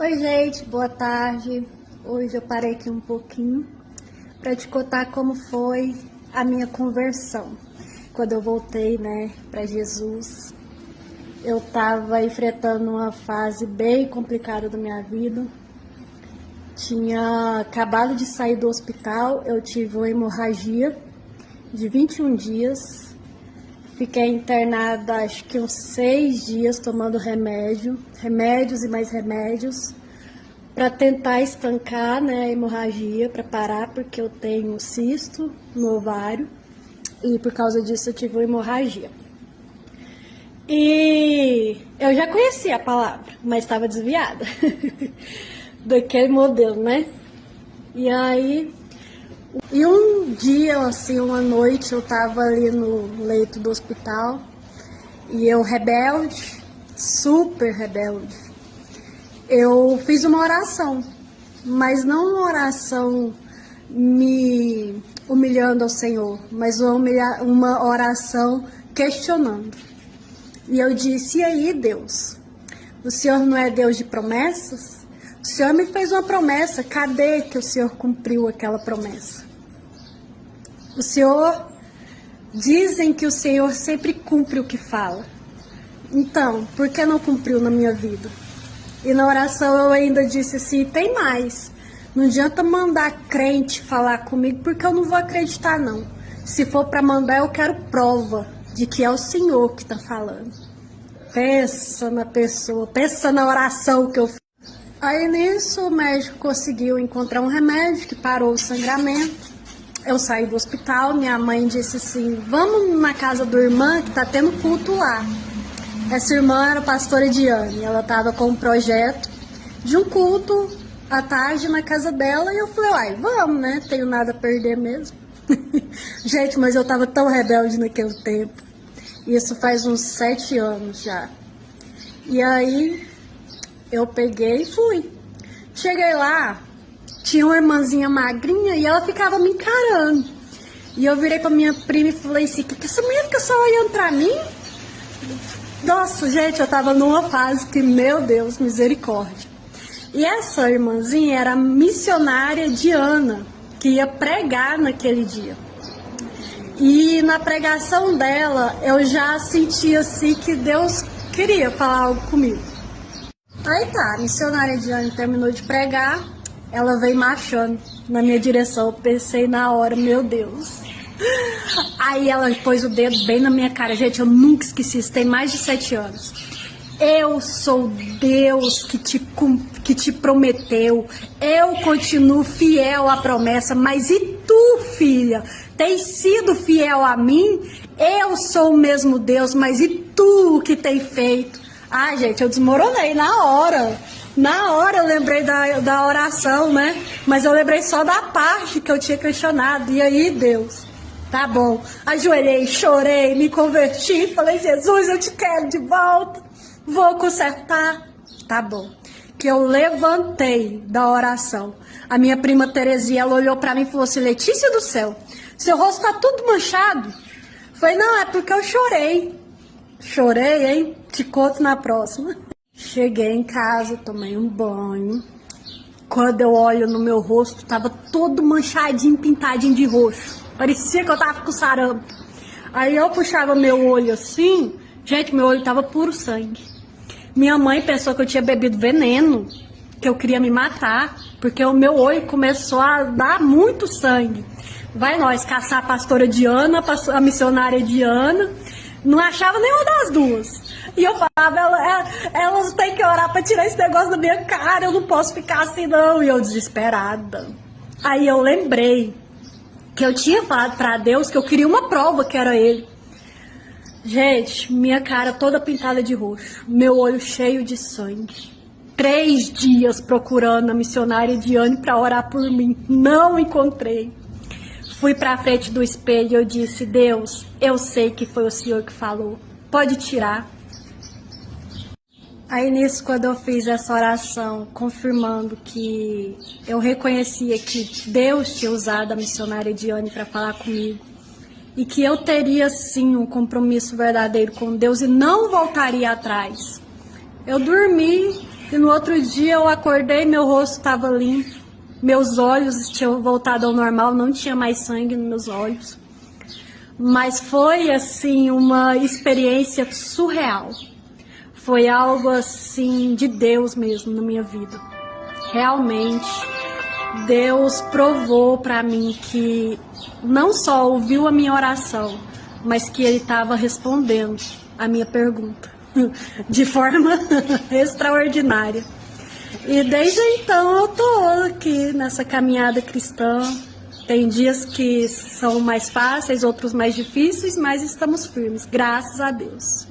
Oi gente, boa tarde. Hoje eu parei aqui um pouquinho para te contar como foi a minha conversão. Quando eu voltei, para Jesus, eu estava enfrentando uma fase bem complicada da minha vida. Tinha acabado de sair do hospital, eu tive uma hemorragia de 21 dias. Fiquei internada acho que uns 6 dias tomando remédios e mais remédios para tentar estancar, a hemorragia, para parar, porque eu tenho cisto no ovário e por causa disso eu tive uma hemorragia. E eu já conhecia a palavra, mas estava desviada daquele modelo, E aí, um dia, assim, uma noite, eu tava ali no leito do hospital e eu rebelde, super rebelde, eu fiz uma oração, mas não uma oração me humilhando ao Senhor, mas uma oração questionando. E eu disse: e aí, Deus, o Senhor não é Deus de promessas? O Senhor me fez uma promessa, cadê que o Senhor cumpriu aquela promessa? O Senhor, dizem que o Senhor sempre cumpre o que fala. Então, por que não cumpriu na minha vida? E na oração eu ainda disse assim: tem mais. Não adianta mandar crente falar comigo, porque eu não vou acreditar não. Se for para mandar, eu quero prova de que é o Senhor que está falando. Pensa na pessoa, pensa na oração que eu fiz. Aí nisso o médico conseguiu encontrar um remédio que parou o sangramento. Eu saí do hospital, minha mãe disse assim: vamos na casa da irmã que tá tendo culto lá. Essa irmã era a pastora Diane, ela tava com um projeto de um culto à tarde na casa dela, e eu falei: uai, vamos, tenho nada a perder mesmo. Gente, mas eu tava tão rebelde naquele tempo, isso faz uns 7 anos já. E aí eu peguei e fui. Cheguei lá, tinha uma irmãzinha magrinha e ela ficava me encarando. E eu virei pra minha prima e falei assim: que essa mulher fica só olhando pra mim? Nossa, gente, eu tava numa fase que, meu Deus, misericórdia. E essa irmãzinha era a missionária Diana, que ia pregar naquele dia. E na pregação dela, eu já sentia assim que Deus queria falar algo comigo. Aí tá, a missionária Diana terminou de pregar, ela veio marchando na minha direção. Eu pensei na hora: meu Deus. Aí ela pôs o dedo bem na minha cara. Gente, eu nunca esqueci isso, tem mais de 7 anos. Eu sou Deus que te prometeu. Eu continuo fiel à promessa. Mas e tu, filha? Tem sido fiel a mim? Eu sou o mesmo Deus, mas e tu, o que tem feito? Ah, gente, eu desmoronei na hora. Na hora eu lembrei da oração, Mas eu lembrei só da parte que eu tinha questionado. E aí, Deus? Tá bom. Ajoelhei, chorei, me converti. Falei: Jesus, eu te quero de volta. Vou consertar. Tá bom. Que eu levantei da oração. A minha prima Terezinha, ela olhou pra mim e falou assim: Letícia do céu, seu rosto tá tudo manchado. Falei: não, é porque eu chorei. Chorei, hein? Te conto na próxima. Cheguei em casa, tomei um banho. Quando eu olho no meu rosto, tava todo manchadinho, pintadinho de roxo. Parecia que eu tava com sarampo. Aí eu puxava meu olho assim, gente, meu olho tava puro sangue. Minha mãe pensou que eu tinha bebido veneno, que eu queria me matar, porque o meu olho começou a dar muito sangue. Vai nós caçar a pastora Diana, a missionária Diana, não achava nenhuma das duas. E eu falava: elas têm que orar pra tirar esse negócio da minha cara, eu não posso ficar assim não. E eu desesperada. Aí eu lembrei que eu tinha falado pra Deus que eu queria uma prova que era Ele. Gente, minha cara toda pintada de roxo, meu olho cheio de sangue. 3 dias procurando a missionária Diane pra orar por mim, não encontrei. Fui pra frente do espelho e eu disse: Deus, eu sei que foi o Senhor que falou, pode tirar. Aí nisso, quando eu fiz essa oração, confirmando que eu reconhecia que Deus tinha usado a missionária Diane para falar comigo, e que eu teria sim um compromisso verdadeiro com Deus e não voltaria atrás, eu dormi E no outro dia eu acordei, meu rosto estava limpo, meus olhos tinham voltado ao normal, não tinha mais sangue nos meus olhos. Mas foi, assim, uma experiência surreal. Foi algo, assim, de Deus mesmo na minha vida. Realmente, Deus provou para mim que não só ouviu a minha oração, mas que Ele estava respondendo a minha pergunta de forma extraordinária. E desde então eu tô aqui nessa caminhada cristã. Tem dias que são mais fáceis, outros mais difíceis, mas estamos firmes, graças a Deus.